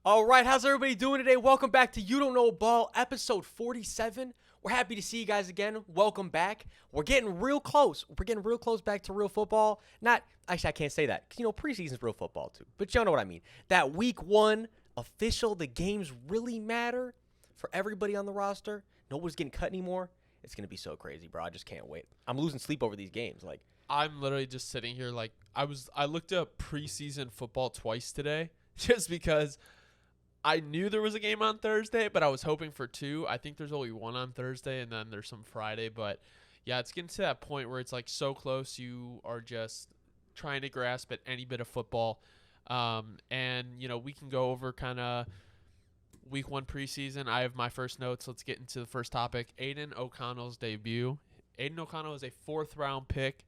All right, how's everybody doing today? Welcome back to You Don't Know Ball, episode 47. We're happy to see you guys again. Welcome back. We're getting real close. We're getting real close back to real football. Actually, I can't say that because, preseason's real football too. But y'all know what I mean. That week one official, the games really matter for everybody on the roster. Nobody's getting cut anymore. It's going to be so crazy, bro. I just can't wait. I'm losing sleep over these games. I'm literally just sitting here I looked up preseason football twice today just because I knew there was a game on Thursday, but I was hoping for two. I think there's only one on Thursday, and then there's some Friday. But, yeah, it's getting to that point where it's, so close you are just trying to grasp at any bit of football. We can go over kind of week one preseason. I have my first notes. Let's get into the first topic, Aidan O'Connell's debut. Aidan O'Connell is a fourth-round pick,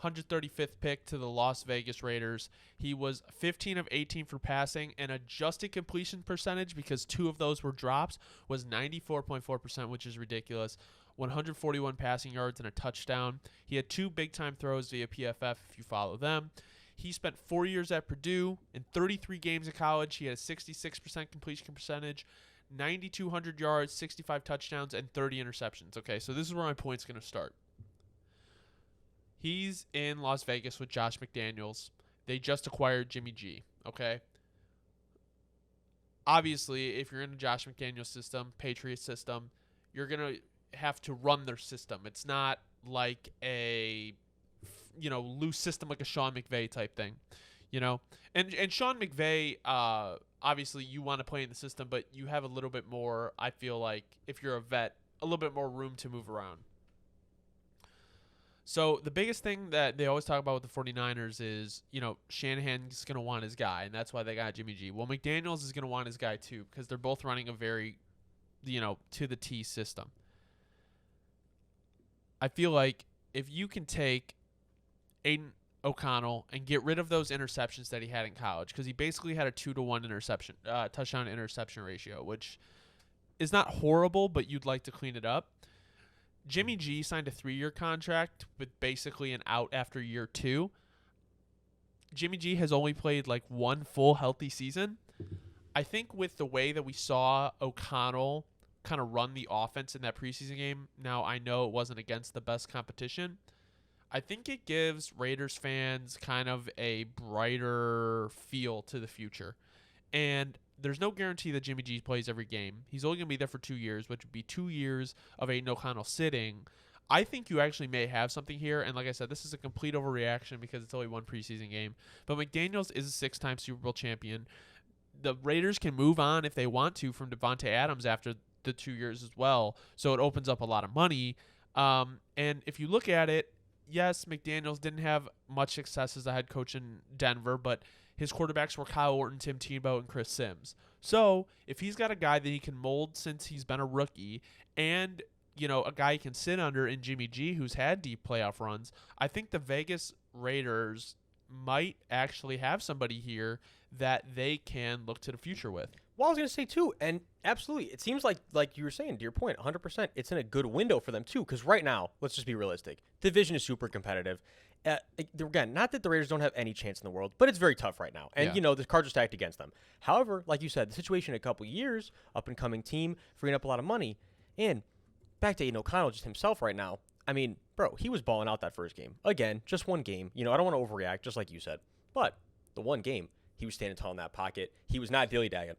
135th pick to the Las Vegas Raiders. He was 15 of 18 for passing, and adjusted completion percentage, because two of those were drops, was 94.4%, which is ridiculous. 141 passing yards and a touchdown. He had two big-time throws via PFF, if you follow them. He spent 4 years at Purdue. In 33 games in college, he had a 66% completion percentage, 9,200 yards, 65 touchdowns, and 30 interceptions. Okay, so this is where my point's going to start. He's in Las Vegas with Josh McDaniels. They just acquired Jimmy G, okay? Obviously, if you're in a Josh McDaniels system, Patriot system, you're going to have to run their system. It's not like a, loose system like a Sean McVay type thing, And Sean McVay, obviously you want to play in the system, but you have a little bit more, I feel like, if you're a vet, a little bit more room to move around. So the biggest thing that they always talk about with the 49ers is, Shanahan's going to want his guy, and that's why they got Jimmy G. Well, McDaniels is going to want his guy too, because they're both running a very, to the T system. I feel like if you can take Aidan O'Connell and get rid of those interceptions that he had in college, because he basically had a 2-to-1 touchdown interception ratio, which is not horrible, but you'd like to clean it up. Jimmy G signed a 3-year contract with basically an out after year 2. Jimmy G has only played one full healthy season. I think with the way that we saw O'Connell kind of run the offense in that preseason game, now I know it wasn't against the best competition, I think it gives Raiders fans kind of a brighter feel to the future. And there's no guarantee that Jimmy G plays every game. He's only going to be there for 2 years, which would be 2 years of Aidan O'Connell sitting. I think you actually may have something here. And like I said, this is a complete overreaction because it's only one preseason game. But McDaniels is a 6-time Super Bowl champion. The Raiders can move on if they want to from Devontae Adams after the 2 years as well. So it opens up a lot of money. And if you look at it, yes, McDaniels didn't have much success as a head coach in Denver, but his quarterbacks were Kyle Orton, Tim Tebow, and Chris Sims. So if he's got a guy that he can mold since he's been a rookie and, a guy he can sit under in Jimmy G who's had deep playoff runs, I think the Vegas Raiders might actually have somebody here that they can look to the future with. Well, I was going to say, too, and absolutely, it seems like you were saying, to your point, 100%, it's in a good window for them, too, because right now, let's just be realistic. The division is super competitive. Again, not that the Raiders don't have any chance in the world, but it's very tough right now. And, the cards are stacked against them. However, like you said, the situation in a couple years, up-and-coming team, freeing up a lot of money. And back to Aidan O'Connell just himself right now. I mean, bro, he was balling out that first game. Again, just one game. I don't want to overreact, just like you said. But the one game, he was standing tall in that pocket. He was not dilly-dagging.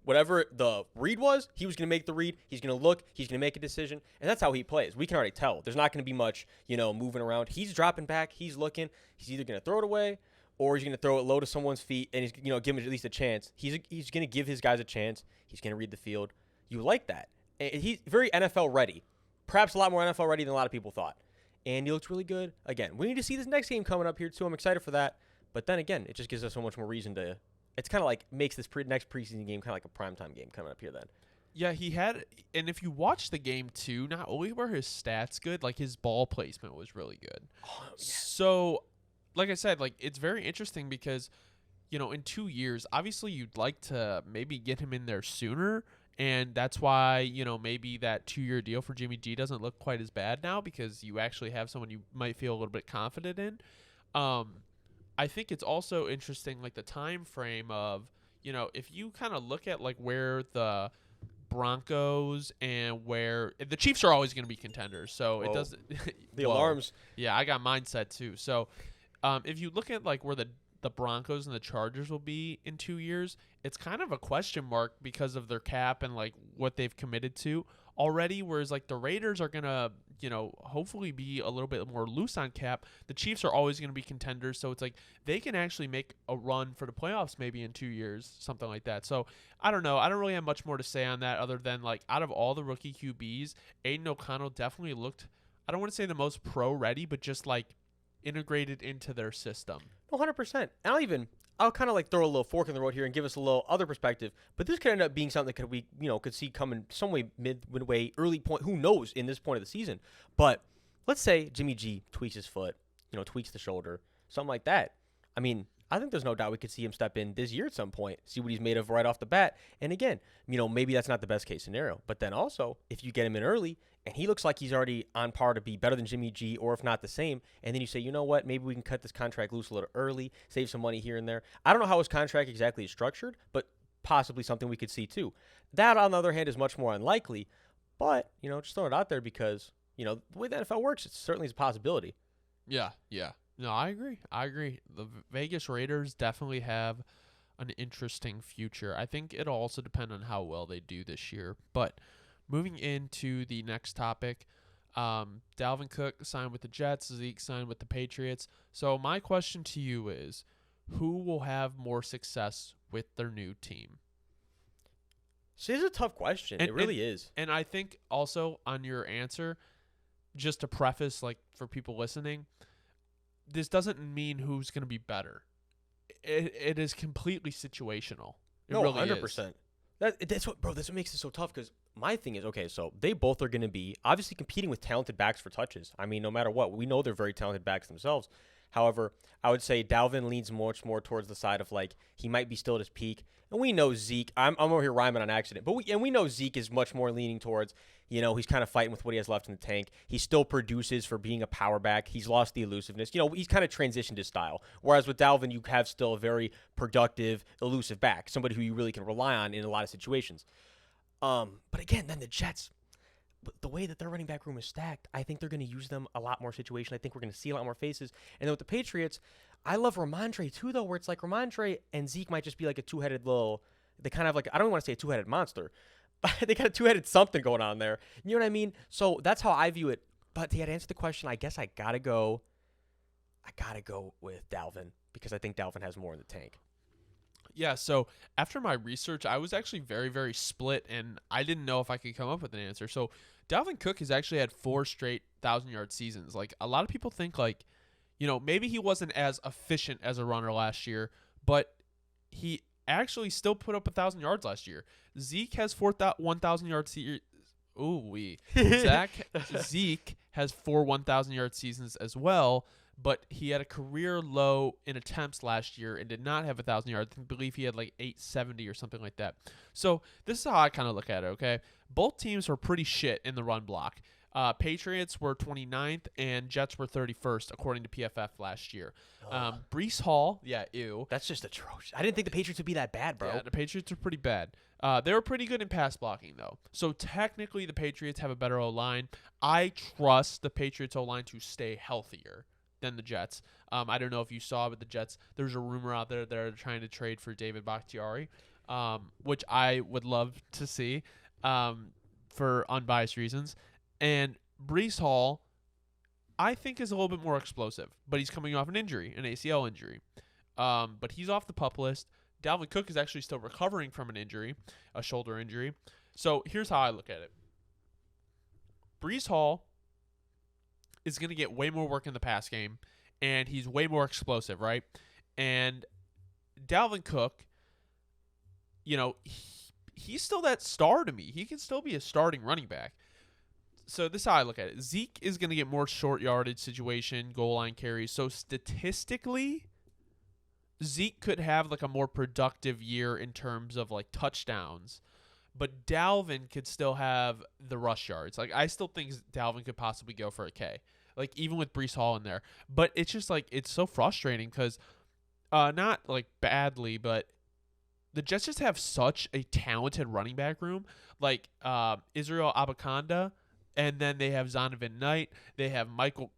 Whatever the read was, he was going to make the read. He's going to look. He's going to make a decision. And that's how he plays. We can already tell. There's not going to be much, moving around. He's dropping back. He's looking. He's either going to throw it away or he's going to throw it low to someone's feet and he's, give him at least a chance. He's going to give his guys a chance. He's going to read the field. You like that. And he's very NFL ready. Perhaps a lot more NFL ready than a lot of people thought. And he looks really good. Again, we need to see this next game coming up here, too. I'm excited for that. But then again, it just gives us so much more reason to – it's kind of like makes this next preseason game kind of like a primetime game coming up here then. Yeah, he had – and if you watch the game too, not only were his stats good, his ball placement was really good. Oh, yeah. So, like I said, it's very interesting because, in 2 years, obviously you'd like to maybe get him in there sooner, and that's why, maybe that 2-year deal for Jimmy G doesn't look quite as bad now because you actually have someone you might feel a little bit confident in. I think it's also interesting, the time frame of, if you kind of look at like where the Broncos and where the Chiefs are always going to be contenders. So it doesn't the alarms. Yeah, I got mine set too. So if you look at like where the Broncos and the Chargers will be in 2 years, it's kind of a question mark because of their cap and like what they've committed to already. Whereas like the Raiders are going to, hopefully be a little bit more loose on cap. The Chiefs are always going to be contenders. So it's like they can actually make a run for the playoffs maybe in 2 years, something like that. So I don't know. I don't really have much more to say on that other than like out of all the rookie QBs, Aidan O'Connell definitely looked, I don't want to say the most pro ready, but just like integrated into their system. 100%. I'll kind of like throw a little fork in the road here and give us a little other perspective. But this could end up being something that could see coming some way midway, early point. Who knows in this point of the season? But let's say Jimmy G tweaks his foot, tweaks the shoulder, something like that. I mean, I think there's no doubt we could see him step in this year at some point, see what he's made of right off the bat. And again, maybe that's not the best case scenario. But then also, if you get him in early and he looks like he's already on par to be better than Jimmy G, or if not the same, and then you say, you know what, maybe we can cut this contract loose a little early, save some money here and there. I don't know how his contract exactly is structured, but possibly something we could see too. That, on the other hand, is much more unlikely. But, just throwing it out there because, the way the NFL works, it certainly is a possibility. Yeah. No, I agree. The Vegas Raiders definitely have an interesting future. I think it'll also depend on how well they do this year. But moving into the next topic, Dalvin Cook signed with the Jets, Zeke signed with the Patriots. So my question to you is, who will have more success with their new team? So this is a tough question. It really is. And I think also on your answer, just to preface, like for people listening, this doesn't mean who's going to be better. It is completely situational. It really 100%. Is. That's what makes it so tough because my thing is, okay, so they both are going to be obviously competing with talented backs for touches. I mean, no matter what, we know they're very talented backs themselves. However, I would say Dalvin leans much more towards the side of like he might be still at his peak. And we know Zeke, I'm over here rhyming on accident, but we know Zeke is much more leaning towards, he's kind of fighting with what he has left in the tank. He still produces for being a power back. He's lost the elusiveness. He's kind of transitioned his style. Whereas with Dalvin, you have still a very productive, elusive back, somebody who you really can rely on in a lot of situations. But again, then the Jets, the way that their running back room is stacked, I think they're going to use them a lot more situation. I think we're going to see a lot more faces. And then with the Patriots, I love Ramondre too, though, where it's like Ramondre and Zeke might just be like a two-headed they kind of like, I don't want to say a two-headed monster, but they got a two-headed something going on there. You know what I mean? So that's how I view it. But to answer the question, I guess I got to go with Dalvin because I think Dalvin has more in the tank. Yeah, so after my research, I was actually very, very split, and I didn't know if I could come up with an answer. So Dalvin Cook has actually had 4 straight 1,000-yard seasons. Like, a lot of people think, like, maybe he wasn't as efficient as a runner last year, but he actually still put up 1,000 yards last year. Zeke has 1,000-yard seasons. Zeke has 4 1,000-yard seasons as well, but he had a career low in attempts last year and did not have 1,000 yards. I believe he had like 870 or something like that. So this is how I kind of look at it, okay? Both teams were pretty shit in the run block. Patriots were 29th and Jets were 31st, according to PFF last year. Breece Hall, ew. That's just atrocious. I didn't think the Patriots would be that bad, bro. Yeah, the Patriots are pretty bad. They were pretty good in pass blocking, though. So technically, the Patriots have a better O-line. I trust the Patriots O-line to stay healthier than the Jets. I don't know if you saw, but the Jets, there's a rumor out there that they're trying to trade for David Bakhtiari, which I would love to see for unbiased reasons. And Breece Hall, I think, is a little bit more explosive, but he's coming off an injury, an ACL injury. But he's off the PUP list. Dalvin Cook is actually still recovering from an injury, a shoulder injury. So here's how I look at it. Breece Hall is going to get way more work in the pass game, and he's way more explosive, right? And Dalvin Cook, he's still that star to me. He can still be a starting running back. So this is how I look at it. Zeke is going to get more short yardage situation, goal line carries. So statistically, Zeke could have like a more productive year in terms of like touchdowns, but Dalvin could still have the rush yards. Like I still think Dalvin could possibly go for a K, like even with Breece Hall in there. But it's just like it's so frustrating because not like badly, but the Jets just have such a talented running back room, like Israel Abakanda, and then they have Zonovan Knight. They have Michael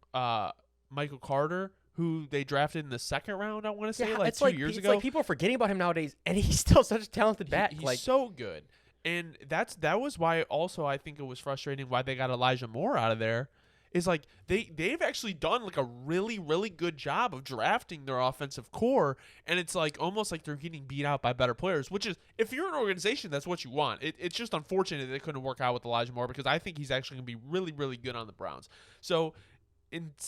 Carter, who they drafted in the second round, I want to say, Yeah, like it's 2 years ago. It's like people are forgetting about him nowadays, and he's still such a talented back. He's so good. And that was why also I think it was frustrating why they got Elijah Moore out of there. Is like they've actually done like a really, really good job of drafting their offensive core, and it's like almost like they're getting beat out by better players, which is, if you're an organization, that's what you want. It's just unfortunate that it couldn't work out with Elijah Moore, because I think he's actually going to be really, really good on the Browns. So,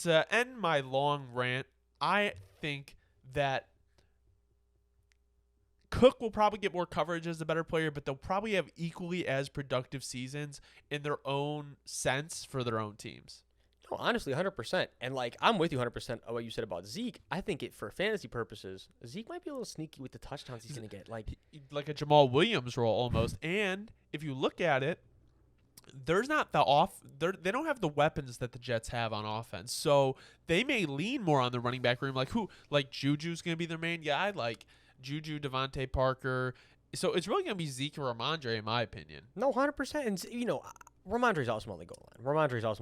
to end my long rant, I think that Cook will probably get more coverage as a better player, but they'll probably have equally as productive seasons in their own sense for their own teams. No, honestly, 100%. And like, I'm with you 100% on what you said about Zeke. I think for fantasy purposes, Zeke might be a little sneaky with the touchdowns he's going to get. Like a Jamal Williams role almost. And if you look at it, there's not they don't have the weapons that the Jets have on offense. So they may lean more on the running back room. Like Juju's going to be their main guy. Like Juju, Devontae Parker. So it's really going to be Zeke or Ramondre, in my opinion. No, 100%. And, Ramondre's awesome on the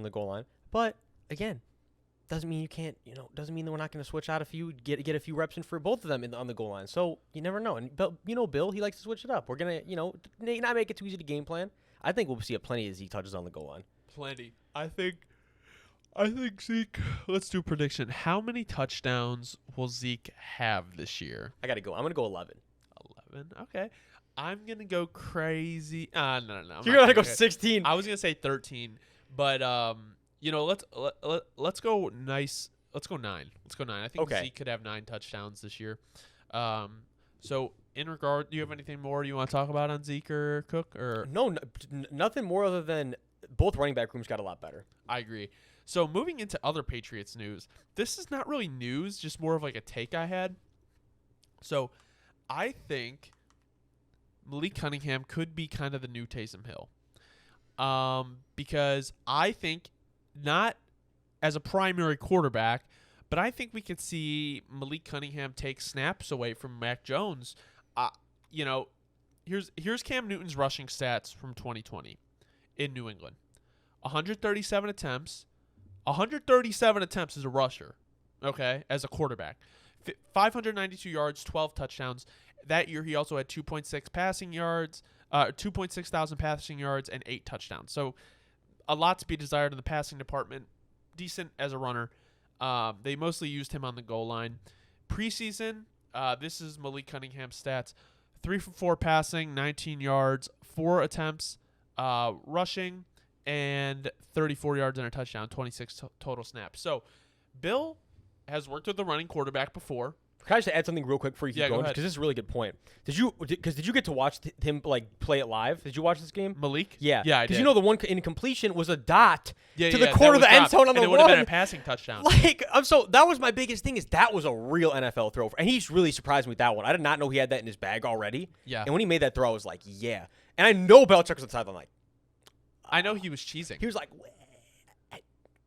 goal line. But, again, doesn't mean you can't, doesn't mean that we're not going to switch out get a few reps in for both of them on the goal line. So you never know. And, Bill, he likes to switch it up. We're going to, not make it too easy to game plan. I think we'll see plenty of Zeke touches on the goal line. Plenty. I think Zeke, let's do a prediction. How many touchdowns will Zeke have this year? I got to go. I'm going to go 11. 11? Okay. I'm going to go crazy. No. You're going to go 16. I was going to say 13, but let's go nice. Let's go 9. I think Zeke could have 9 touchdowns this year. So in regard, do you have anything more you want to talk about on Zeke or Cook? Or no, nothing more other than both running back rooms got a lot better. I agree. So moving into other Patriots news, this is not really news, just more of like a take I had. So I think Malik Cunningham could be kind of the new Taysom Hill. Because I think, not as a primary quarterback, but I think we could see Malik Cunningham take snaps away from Mac Jones. Here's Cam Newton's rushing stats from 2020 in New England. 137 attempts. 137 attempts as a rusher, okay, as a quarterback. 592 yards, 12 touchdowns. That year, he also had 2.6 passing yards, 2.6 thousand passing yards, and 8 touchdowns. So a lot to be desired in the passing department. Decent as a runner. They mostly used him on the goal line. Preseason, this is Malik Cunningham's stats. 3 for 4 passing, 19 yards, 4 attempts rushing, and 34 yards and a touchdown, 26 total snaps. So Bill has worked with the running quarterback before. Can I just add something real quick before you keep going? Go ahead. Because this is a really good point. Did you get to watch him play it live? Did you watch this game? Malik? Yeah. Yeah, I did. Because the one incompletion was a dot to the that corner of the end zone on the run. It would have been a passing touchdown. So that was my biggest thing, is that was a real NFL throw. And he's really surprised me with that one. I did not know he had that in his bag already. Yeah. And when he made that throw, I was like, yeah. And I know Belichick was on the sideline like, I know he was cheesing. He was like,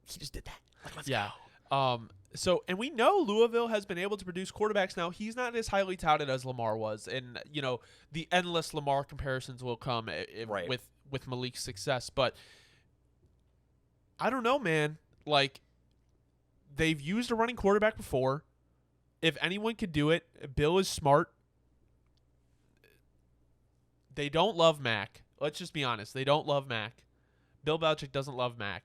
he just did that. Let's go. So, and we know Louisville has been able to produce quarterbacks now. He's not as highly touted as Lamar was. And, the endless Lamar comparisons will come with Malik's success. But I don't know, man. Like, they've used a running quarterback before. If anyone could do it, Bill is smart. They don't love Mac. Let's just be honest. They don't love Mac. Bill Belichick doesn't love Mac.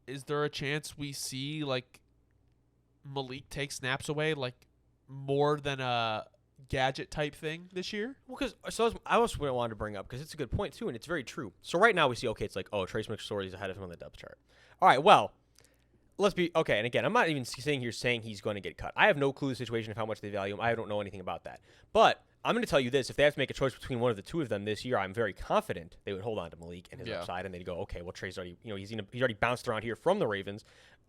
Is there a chance we see, like, Malik take snaps away, like, more than a gadget type thing this year? Well, I also wanted to bring up, because it's a good point, too, and it's very true. So right now we see, it's like, Trace McSorley's ahead of him on the depth chart. All right, well, let's be, okay, and again, I'm not even saying he's going to get cut. I have no clue the situation of how much they value him. I don't know anything about that. But I'm going to tell you this. If they have to make a choice between one of the two of them this year, I'm very confident they would hold on to Malik and his upside, and they'd go, okay, well, Trey's already, he's already bounced around here from the Ravens.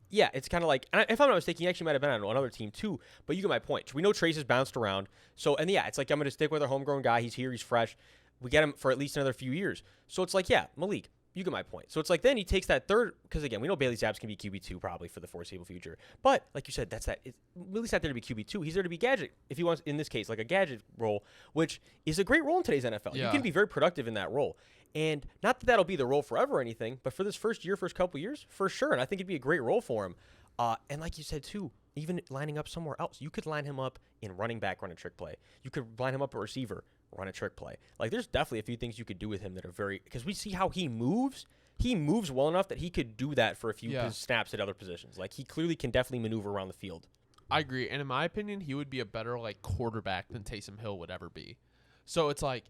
Yeah, it's kind of like, and if I'm not mistaken, he actually might have been on another team too, but you get my point. We know Trace has bounced around. So, and yeah, it's like, I'm going to stick with our homegrown guy. He's here. He's fresh. We get him for at least another few years. So it's like, yeah, Malik, You get my point. So it's like then he takes that third, because again, we know Bailey Zapps can be QB2 probably for the foreseeable future. But like you said, that's that. Willie's not there to be QB2. He's there to be gadget, if he wants, in this case, like a gadget role, which is a great role in today's NFL. Yeah. You can be very productive in that role. And not that that'll be the role forever or anything, but for this first couple years, for sure. And I think it'd be a great role for him. And like you said, too, even lining up somewhere else, you could line him up in running back, run a trick play. You could line him up a receiver, run a trick play. Like, there's definitely a few things you could do with him that are very, because we see how he moves. He moves well enough that he could do that for a few snaps at other positions. Like, he clearly can definitely maneuver around the field. I agree. And in my opinion, he would be a better, like, quarterback than Taysom Hill would ever be. So it's like,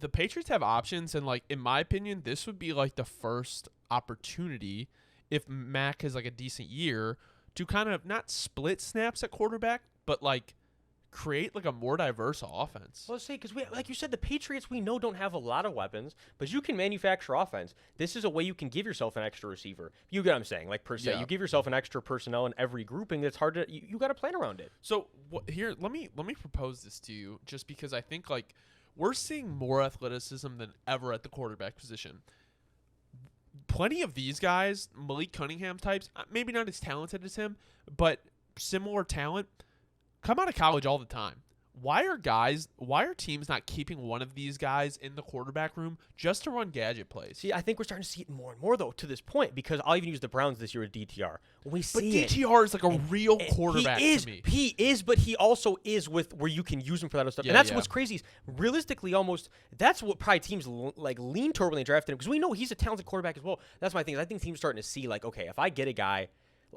the Patriots have options, and, like, in my opinion, this would be, like, the first opportunity, if Mac has, like, a decent year, to kind of not split snaps at quarterback, but, like, create, like, a more diverse offense. Well, let's say, because like you said, the Patriots, we know, don't have a lot of weapons, but you can manufacture offense. This is a way you can give yourself an extra receiver. You get what I'm saying, like, per se. Yeah. You give yourself an extra personnel in every grouping. That's hard to, you got to plan around it. So, here, let me propose this to you, just because I think, like, we're seeing more athleticism than ever at the quarterback position. Plenty of these guys, Malik Cunningham types, maybe not as talented as him, but similar talent, come out of college all the time. Why are teams not keeping one of these guys in the quarterback room just to run gadget plays? See, I think we're starting to see it more and more, though, to this point, because I'll even use the Browns this year with DTR. We see but DTR is like a real quarterback to me. He is, but he also is with where you can use him for that other stuff. Yeah, and that's yeah. what's crazy is realistically almost that's what probably teams like lean toward when they drafted him, because we know he's a talented quarterback as well. That's my thing. I think teams are starting to see, like, okay, if I get a guy,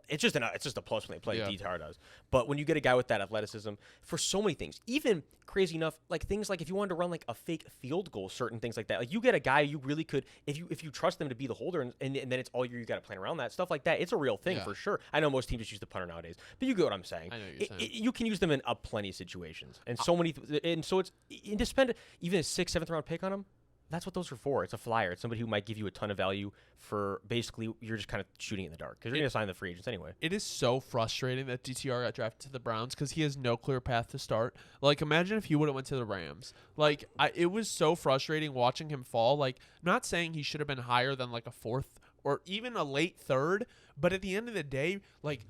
it's just a plus when they play. DTR does. But when you get a guy with that athleticism for so many things, even crazy enough, like things like if you wanted to run like a fake field goal, certain things like that, like you get a guy you really could, if you trust them to be the holder, and then it's all you got to plan around that stuff like that. It's a real thing for sure. I know most teams just use the punter nowadays, but you get what I'm saying. I know what you're saying. You can use them in plenty of situations, and so many, and so it's to spend even a 6th, 7th round pick on them. That's what those are for. It's a flyer. It's somebody who might give you a ton of value for basically you're just kind of shooting in the dark because you're going to sign the free agents anyway. It is so frustrating that DTR got drafted to the Browns because he has no clear path to start. Like, imagine if he would have went to the Rams. Like, it was so frustrating watching him fall. Like, I'm not saying he should have been higher than like a 4th or even a late 3rd, but at the end of the day, like,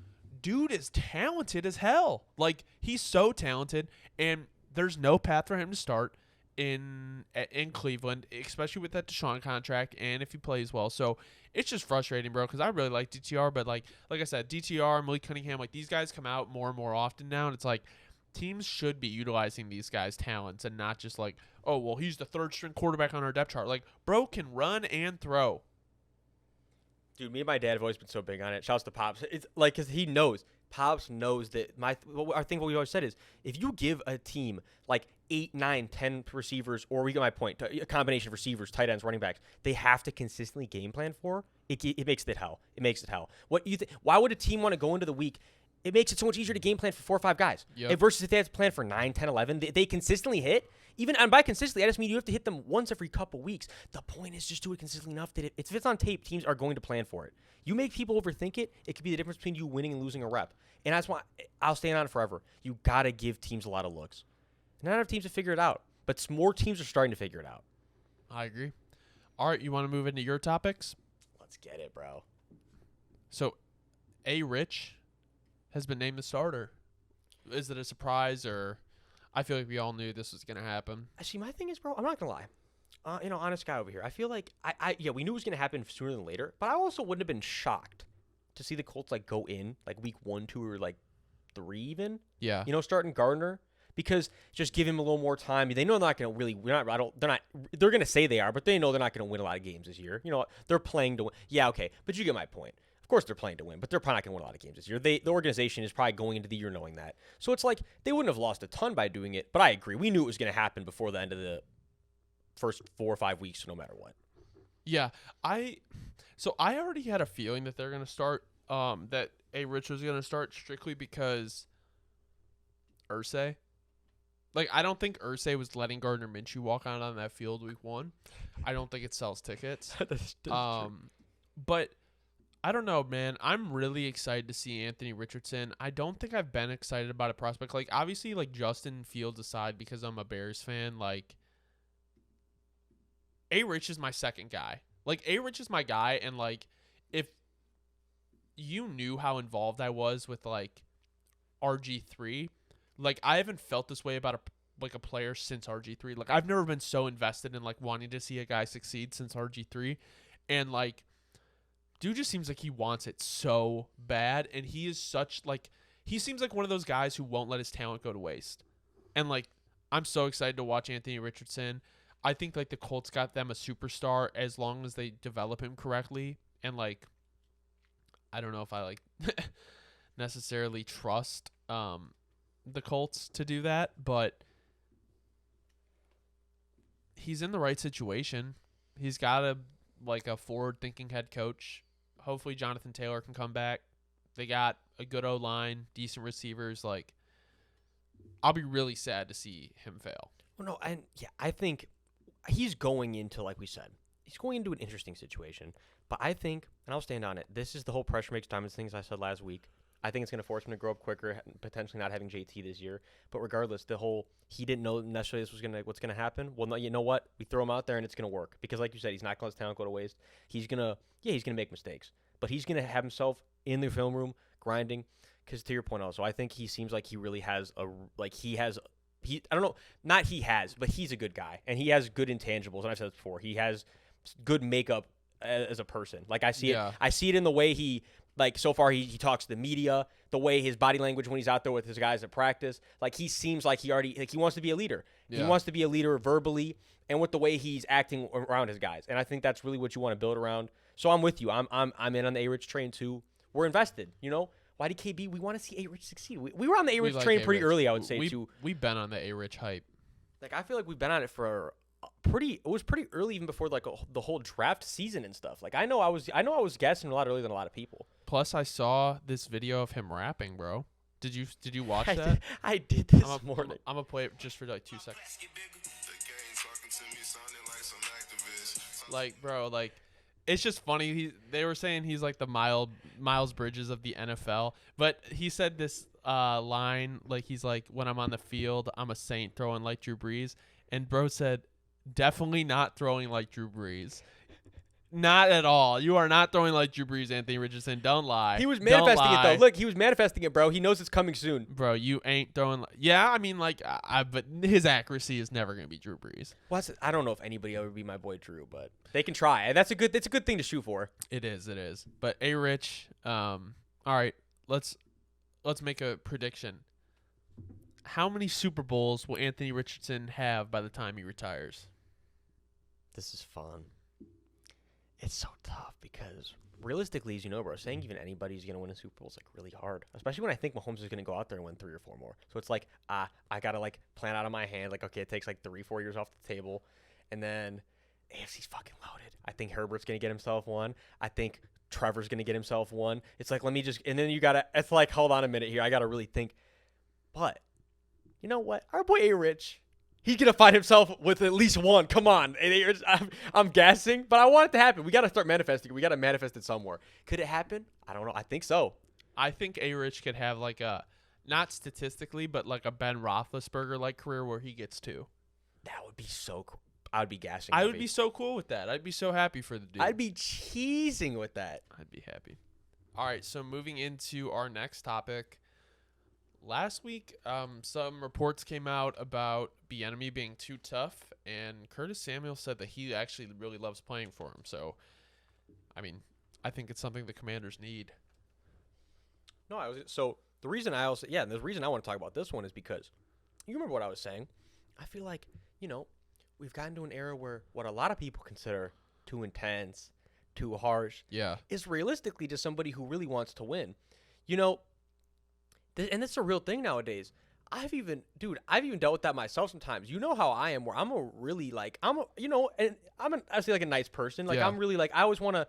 dude is talented as hell. Like, he's so talented, and there's no path for him to start in Cleveland, especially with that Deshaun contract, and if he plays well. So it's just frustrating, bro, because I really like DTR, but like I said, DTR, Malik Cunningham, like these guys come out more and more often now, and it's like teams should be utilizing these guys' talents and not just like, oh, well, he's the 3rd string quarterback on our depth chart. Like, bro can run and throw. Dude, me and my dad have always been so big on it. Shouts to Pops. It's like, because he knows. Pops knows that I think what we always said is if you give a team like 8, 9, 10 receivers, or we get my point, a combination of receivers, tight ends, running backs, they have to consistently game plan for. It makes it hell. It makes it hell. What you why would a team want to go into the week? It makes it so much easier to game plan for 4 or 5 guys. Yep. Versus if they have to plan for 9, 10, 11, they consistently hit. And by consistently, I just mean you have to hit them once every couple weeks. The point is just do it consistently enough that if it's on tape, teams are going to plan for it. You make people overthink it, it could be the difference between you winning and losing a rep. And that's why I'll stand on it forever. You got to give teams a lot of looks. Not enough teams to figure it out, but more teams are starting to figure it out. I agree. All right, you want to move into your topics? Let's get it, bro. So, Rich has been named the starter. Is it a surprise, or I feel like we all knew this was going to happen? Actually, my thing is, bro, I'm not going to lie. Honest guy over here. I feel like, we knew it was going to happen sooner than later, but I also wouldn't have been shocked to see the Colts, like, go in, like, week 1, 2, or, like, 3 even. Yeah. Starting Gardner, because just give him a little more time. They know they're not going to really, they're going to say they are, but they know they're not going to win a lot of games this year. They're playing to win. Yeah, okay, but you get my point. Of course they're playing to win, but they're probably not going to win a lot of games this year. The organization is probably going into the year knowing that. So it's like they wouldn't have lost a ton by doing it, but I agree. We knew it was going to happen before the end of the first 4 or 5 weeks, no matter what. Yeah, I already had a feeling that they're going to start, that Rich was going to start strictly because Irsay. Like, I don't think Irsay was letting Gardner Minshew walk out on that field week 1. I don't think it sells tickets. That's true. But I don't know, man. I'm really excited to see Anthony Richardson. I don't think I've been excited about a prospect. Like, obviously, like, Justin Fields aside, because I'm a Bears fan, like, Rich is my second guy. Like, A-Rich is my guy, and, like, if you knew how involved I was with, like, RG3, like, I haven't felt this way about a player since RG3. Like, I've never been so invested in, like, wanting to see a guy succeed since RG3. And, like, dude just seems like he wants it so bad, and he is such, like, he seems like one of those guys who won't let his talent go to waste. And, like, I'm so excited to watch Anthony Richardson. I think, like, the Colts got them a superstar as long as they develop him correctly. And, like, I don't know if I, like, necessarily trust the Colts to do that, but he's in the right situation. He's got a forward-thinking head coach. Hopefully Jonathan Taylor can come back. They got a good O-line, decent receivers. Like, I'll be really sad to see him fail. Well, no, and yeah, I think he's going into, like we said, he's going into an interesting situation. But I think, and I'll stand on it, this is the whole pressure makes diamonds things I said last week. I think it's going to force him to grow up quicker, potentially not having JT this year. But regardless, the whole he didn't know necessarily this was what's going to happen. Well, no, you know what? We throw him out there and it's going to work because, like you said, he's not going to let his talent go to waste. He's gonna make mistakes, but he's going to have himself in the film room grinding. Because to your point, also, I think he seems like he really has but he's a good guy and he has good intangibles. And I've said this before, he has good makeup as a person. Like I see it in the way he. Like, so far, he talks to the media, the way his body language when he's out there with his guys at practice. Like, he seems like he wants to be a leader. Yeah. He wants to be a leader verbally and with the way he's acting around his guys. And I think that's really what you want to build around. So I'm with you. I'm in on the A-Rich train, too. We're invested, you know? YDKB, we want to see A-Rich succeed. We were on the A-Rich train pretty early, I would say, too. We've been on the A-Rich hype. Like, I feel like we've been on it for it was pretty early even before like the whole draft season and stuff. Like I know I was guessing a lot earlier than a lot of people. Plus I saw this video of him rapping, bro. Did you watch that? I did this morning. I'm gonna play it just for like 2 seconds. Like, bro, like it's just funny. They were saying he's like the Miles Bridges of the NFL, but he said this line like he's like, when I'm on the field, I'm a saint throwing like Drew Brees, and bro said, definitely not throwing like Drew Brees. Not at all. You are not throwing like Drew Brees, Anthony Richardson. Don't lie. He was manifesting it, though. Look, he was manifesting it, bro. He knows it's coming soon. Bro, you ain't throwing yeah, I mean, like, but his accuracy is never going to be Drew Brees. Well, I don't know if anybody ever be my boy Drew, but they can try. That's a good thing to shoot for. It is. But A-Rich, all right, let's make a prediction. How many Super Bowls will Anthony Richardson have by the time he retires? This is fun. It's so tough because realistically, as you know, bro, saying even anybody's going to win a Super Bowl is like really hard, especially when I think Mahomes is going to go out there and win 3 or 4 more. So it's like, I got to like plan out of my hand. Like, okay, it takes like 3-4 years off the table. And then AFC's fucking loaded. I think Herbert's going to get himself one. I think Trevor's going to get himself one. It's like, and then you got to, it's like, hold on a minute here. I got to really think. But you know what? Our boy A-Rich, he's going to find himself with at least one. Come on. I'm guessing, but I want it to happen. We got to start manifesting. We got to manifest it somewhere. Could it happen? I don't know. I think so. I think A-Rich could have like a, not statistically, but like a Ben Roethlisberger-like career where he gets 2. That would be so cool. I would be gassing. I would be so cool with that. I'd be so happy for the dude. I'd be cheesing with that. I'd be happy. All right, so moving into our next topic. Last week, some reports came out about Bieniemy being too tough, and Curtis Samuel said that he actually really loves playing for him. So, I mean, I think it's something the Commanders need. No, the reason I want to talk about this one is because you remember what I was saying. I feel like, we've gotten to an era where what a lot of people consider too intense, too harsh, is realistically just somebody who really wants to win. And that's a real thing nowadays. I've even dealt with that myself sometimes. You know how I am, where I'm actually like a nice person. Like I'm really like, I always want to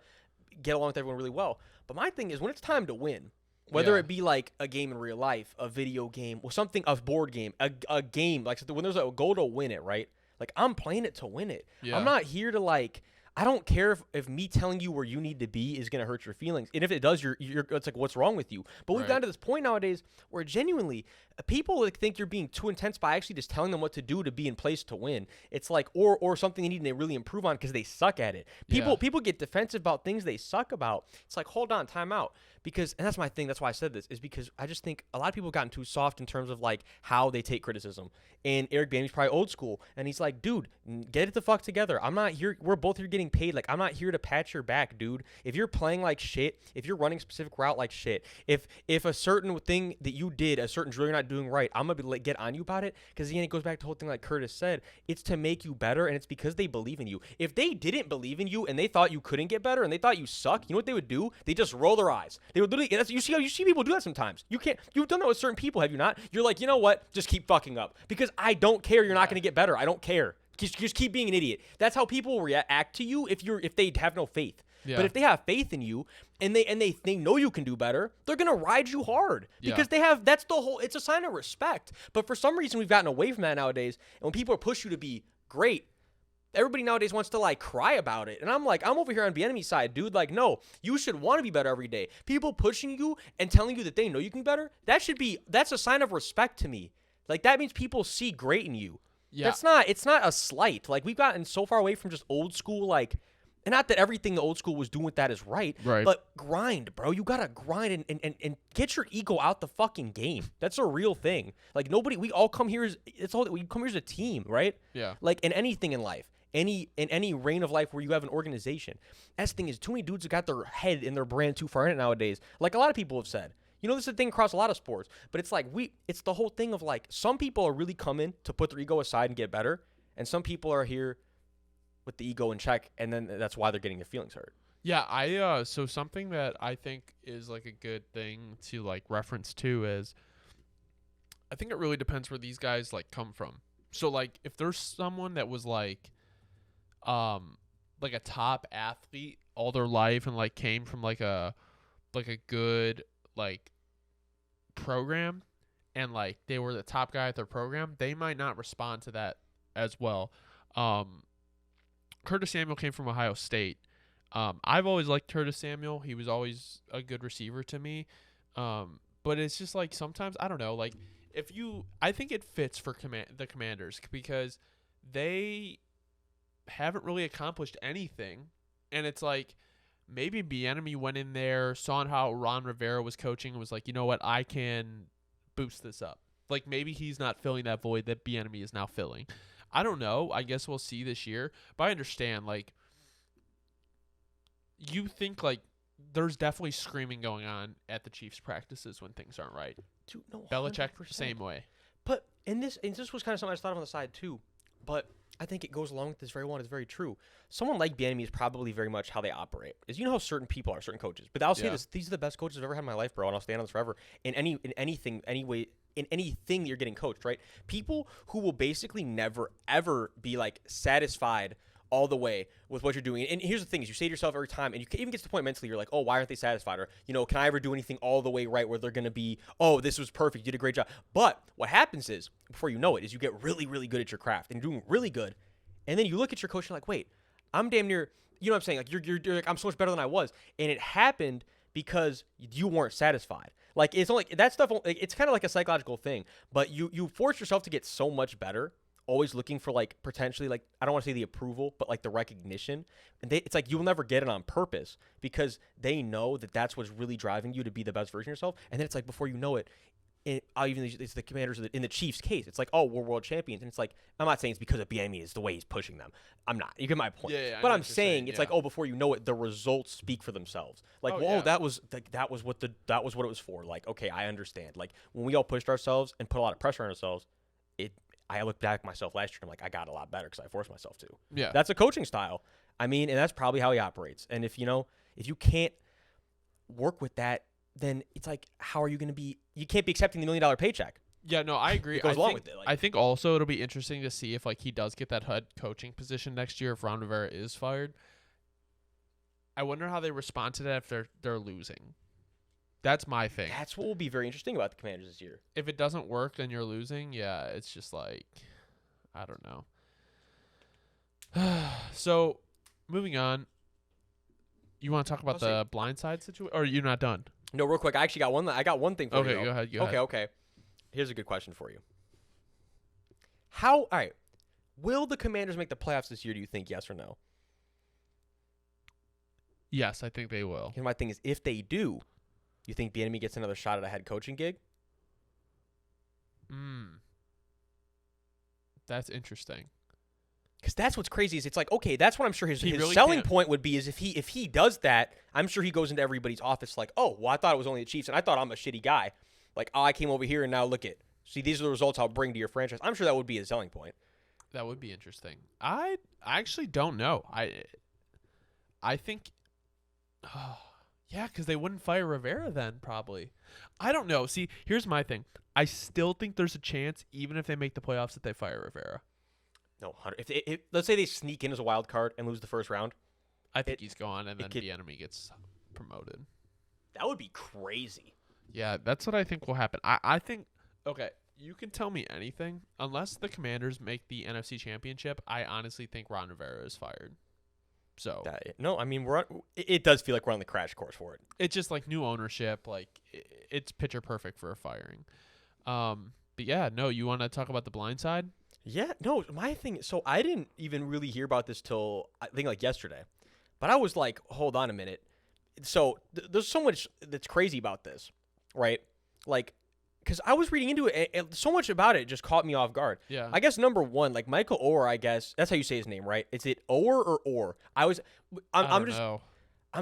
get along with everyone really well. But my thing is when it's time to win, whether it be like a game in real life, a video game, or something, a board game, a game, like when there's a goal to win it, right? Like I'm playing it to win it. Yeah. I'm not here to like, I don't care if me telling you where you need to be is gonna hurt your feelings, and if it does, you're it's like, what's wrong with you? But we've Right. gotten to this point nowadays where genuinely people like think you're being too intense by actually just telling them what to do to be in place to win. It's like or something they need to really improve on because they suck at it. Yeah. People get defensive about things they suck about. It's like, hold on, time out. Because, and that's my thing, that's why I said this, is because I just think a lot of people have gotten too soft in terms of like how they take criticism. And Eric Bieniemy's probably old school, and he's like, dude, get it the fuck together. I'm not here. We're both here getting paid. Like, I'm not here to pat your back, dude. If you're playing like shit, if you're running a specific route like shit, if a certain thing that you did, a certain drill you're not doing right, I'm gonna be like, get on you about it. Because again, it goes back to the whole thing like Curtis said. It's to make you better, and it's because they believe in you. If they didn't believe in you and they thought you couldn't get better and they thought you suck, you know what they would do? They just roll their eyes. They would literally. And that's, you see people do that sometimes. You can't. You've done that with certain people, have you not? You're like, you know what? Just keep fucking up because I don't care. You're not going to get better. I don't care. Just keep being an idiot. That's how people react to you if they have no faith. Yeah. But if they have faith in you and they know you can do better, they're gonna ride you hard because that's the whole. It's a sign of respect. But for some reason, we've gotten away from that nowadays. And when people push you to be great, everybody nowadays wants to like cry about it. And I'm like, I'm over here on the enemy side, dude. Like, no, you should want to be better every day. People pushing you and telling you that they know you can be better, that's a sign of respect to me. Like, that means people see great in you. Yeah. It's not a slight. Like, we've gotten so far away from just old school, like, and not that everything the old school was doing with that is right, but grind, bro. You gotta grind and get your ego out the fucking game. That's a real thing. Like, we all come here we come here as a team, right? Yeah. Like, in anything in life. In any reign of life where you have an organization. That's the thing is, too many dudes have got their head in their brand too far in it nowadays. Like a lot of people have said. You know, this is a thing across a lot of sports. But it's like, it's the whole thing of like, some people are really coming to put their ego aside and get better. And some people are here with the ego in check. And then that's why they're getting their feelings hurt. Yeah, so something that I think is like a good thing to like reference to is, I think it really depends where these guys like come from. So like, if there's someone that was like a top athlete all their life and like came from like a good like program and like they were the top guy at their program, they might not respond to that as well. Curtis Samuel came from Ohio State. I've always liked Curtis Samuel. He was always a good receiver to me. But it's just like sometimes, I don't know, like I think it fits for the Commanders because they haven't really accomplished anything. And it's like, maybe Bieniemy went in there, saw how Ron Rivera was coaching, and was like, you know what, I can boost this up. Like, maybe he's not filling that void that Bieniemy is now filling. I don't know. I guess we'll see this year. But I understand, like, you think, like, there's definitely screaming going on at the Chiefs' practices when things aren't right. Dude, no, Belichick, 100%. same way. But, and this was kind of something I just thought of on the side, too. But I think it goes along with this very one. It's very true. Someone like Bieniemy is probably very much how they operate. Is you know how certain people are, certain coaches. But I'll say this: these are the best coaches I've ever had in my life, bro, and I'll stand on this forever. In anything that you're getting coached, right? People who will basically never ever be like satisfied all the way with what you're doing. And here's the thing: is you say to yourself every time, and you even get to the point mentally, you're like, oh, why aren't they satisfied? Or, you know, can I ever do anything all the way right where they're gonna be, oh, this was perfect, you did a great job. But what happens is, before you know it, is you get really, really good at your craft and you're doing really good. And then you look at your coach and you're like, wait, I'm damn near, you know what I'm saying? Like, you're like, I'm so much better than I was. And it happened because you weren't satisfied. Like, it's only, that stuff, it's kind of like a psychological thing. But you force yourself to get so much better, always looking for, like, potentially, like, I don't want to say the approval, but, like, the recognition. And it's like, you'll never get it on purpose because they know that that's what's really driving you to be the best version of yourself. And then it's like, before you know it, it's the Commanders in the Chiefs' case. It's like, oh, we're world champions, and it's like, I'm not saying it's because of Bieniemy is the way he's pushing them. I'm not. You get my point. But I'm saying it's like, oh, before you know it, the results speak for themselves. Like, that was what it was for. Like, okay, I understand. Like, when we all pushed ourselves and put a lot of pressure on ourselves, I looked back at myself last year and I'm like, I got a lot better because I forced myself to. Yeah, that's a coaching style. I mean, and that's probably how he operates. And if you can't work with that, then it's like, how are you going to be? You can't be accepting the $1 million paycheck. Yeah, no, I agree. It goes along with it. Like, I think also it'll be interesting to see if like he does get that head coaching position next year if Ron Rivera is fired. I wonder how they respond to that if they're losing. That's my thing. That's what will be very interesting about the Commanders this year. If it doesn't work, then you're losing. Yeah, it's just like, I don't know. So moving on. You want to talk about the blindside situation, or are you not done? No, real quick. I actually got one. I got one thing for you. Okay, go ahead. Okay. Here's a good question for you. All right. Will the Commanders make the playoffs this year, do you think, yes or no? Yes, I think they will. And my thing is, if they do, you think Bieniemy gets another shot at a head coaching gig? That's interesting. Because that's what's crazy is it's like, okay, that's what I'm sure his really selling point would be is if he does that, I'm sure he goes into everybody's office like, oh, well, I thought it was only the Chiefs, and I thought I'm a shitty guy. Like, oh, I came over here, and now look at, see, these are the results I'll bring to your franchise. I'm sure that would be his selling point. That would be interesting. I actually don't know. I think, yeah, because they wouldn't fire Rivera then, probably. I don't know. See, here's my thing. I still think there's a chance, even if they make the playoffs, that they fire Rivera. No, if let's say they sneak in as a wild card and lose the first round. I think he's gone, and then Bieniemy gets promoted. That would be crazy. Yeah, that's what I think will happen. I think, okay, you can tell me anything. Unless the Commanders make the NFC Championship, I honestly think Ron Rivera is fired. So no, I mean it does feel like we're on the crash course for it. It's just like new ownership, like it's picture perfect for a firing. But yeah, no, you want to talk about the blind side? Yeah, no, my thing. So I didn't even really hear about this till I think like yesterday, but I was like, hold on a minute. So there's so much that's crazy about this, right? Like, because I was reading into it, and so much about it just caught me off guard. Yeah. I guess number one, like Michael Oher, I guess that's how you say his name, right? Is it Oher or Orr? I'm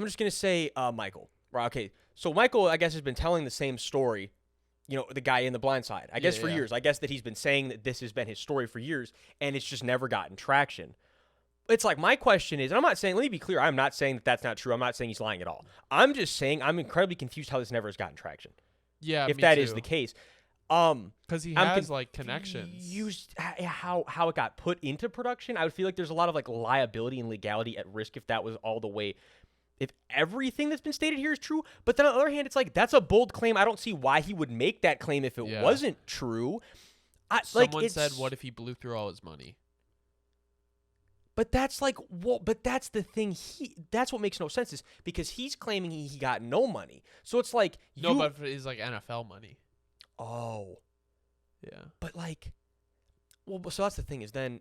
just gonna say Michael. Right? Okay. So Michael, I guess, has been telling the same story. You know, the guy in the blind side, I guess, for years. I guess that he's been saying that this has been his story for years, and it's just never gotten traction. It's like, my question is, and I'm not saying, let me be clear, I'm not saying that that's not true. I'm not saying he's lying at all. I'm just saying I'm incredibly confused how this never has gotten traction. Yeah, if that is the case. Because he has, like, connections. Used how it got put into production, I would feel like there's a lot of, like, liability and legality at risk if that was all the way. If everything that's been stated here is true, but then on the other hand, it's like, that's a bold claim. I don't see why he would make that claim if it wasn't true. Someone said, what if he blew through all his money? But that's like, well, but that's the thing. That's what makes no sense is because he's claiming he got no money. So it's like, no, but it's like NFL money. Oh. Yeah. But like, well, so that's the thing is then,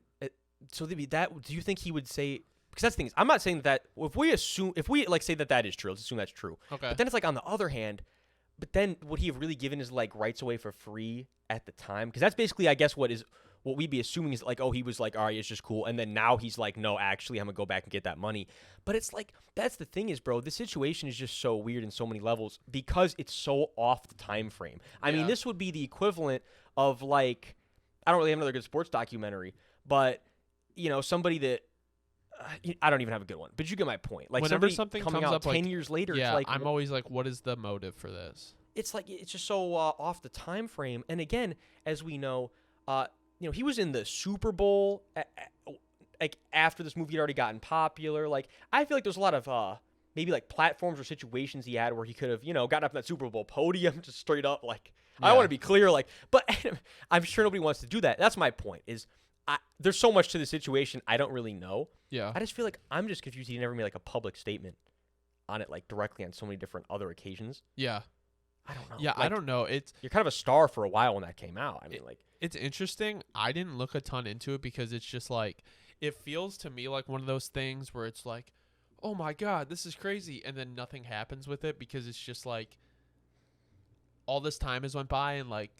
so do you think he would say, because that's the thing is, I'm not saying that if we like say that is true, let's assume that's true. Okay. But then it's like on the other hand, but then would he have really given his like rights away for free at the time? Because that's basically, I guess, what we'd be assuming is like, oh, he was like, all right, it's just cool. And then now he's like, no, actually, I'm going to go back and get that money. But it's like, that's the thing is, bro, the situation is just so weird in so many levels because it's so off the time frame. I mean, this would be the equivalent of like, I don't really have another good sports documentary, but, you know, somebody that, I don't even have a good one, but you get my point. Like, whenever something coming comes out up 10 years later, yeah, it's like, I'm always like, what is the motive for this? It's like, it's just so off the time frame. And again, as we know, you know, he was in the Super Bowl like after this movie had already gotten popular. Like, I feel like there's a lot of maybe like platforms or situations he had where he could have, you know, gotten up in that Super Bowl podium just straight up. Like, I want to be clear, like, but I'm sure nobody wants to do that. That's my point is there's so much to the situation. I don't really know. Yeah. I just feel like I'm just confused. He never made like a public statement on it, like directly on so many different other occasions. Yeah. I don't know. Yeah, like, I don't know. You're kind of a star for a while when that came out. I mean, like, it's interesting. I didn't look a ton into it because it's just like, it feels to me like one of those things where it's like, oh my God, this is crazy. And then nothing happens with it because it's just like all this time has went by and like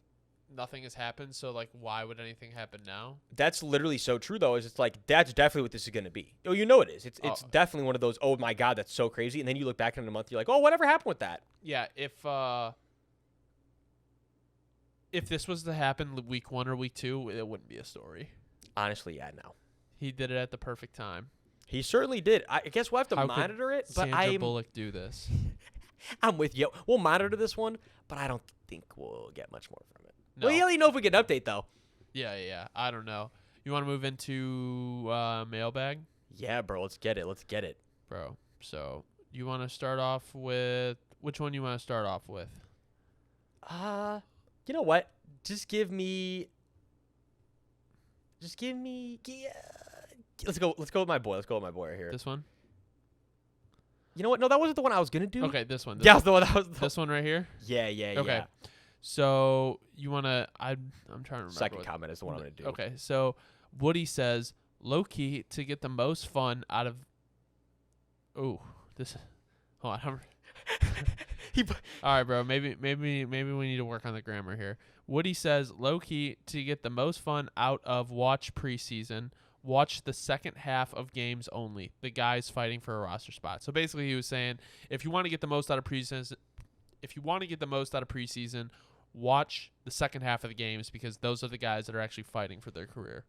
nothing has happened. So like, why would anything happen now? That's literally so true though. Is it's like, that's definitely what this is going to be. Oh, you know it is. It's definitely one of those, oh my God, that's so crazy. And then you look back in a month, you're like, oh, whatever happened with that? Yeah. If this was to happen week 1 or week 2, it wouldn't be a story. Honestly, yeah, no. He did it at the perfect time. He certainly did. I guess we'll have to monitor it. But Sandra Bullock do this? I'm with you. We'll monitor this one, but I don't think we'll get much more from it. No. Well, you know if we get an update, though. Yeah. I don't know. You want to move into mailbag? Yeah, bro. Let's get it. Bro, so you want to start off with... Which one you want to start off with? You know what? Just give me. Let's go with my boy. Let's go with my boy right here. This one? You know what? No, that wasn't the one I was gonna do. Okay, this one. Yeah, the one that was. This one right here. Yeah. Okay. So you wanna? I'm trying to remember. Second comment is the one I'm gonna do. Okay. So Woody says low key to get the most fun out of. Oh, this. Hold on. All right, bro. Maybe we need to work on the grammar here. Woody says low key to get the most fun out of watch preseason. Watch the second half of games only. The guys fighting for a roster spot. So basically, he was saying if you want to get the most out of preseason, watch the second half of the games because those are the guys that are actually fighting for their career.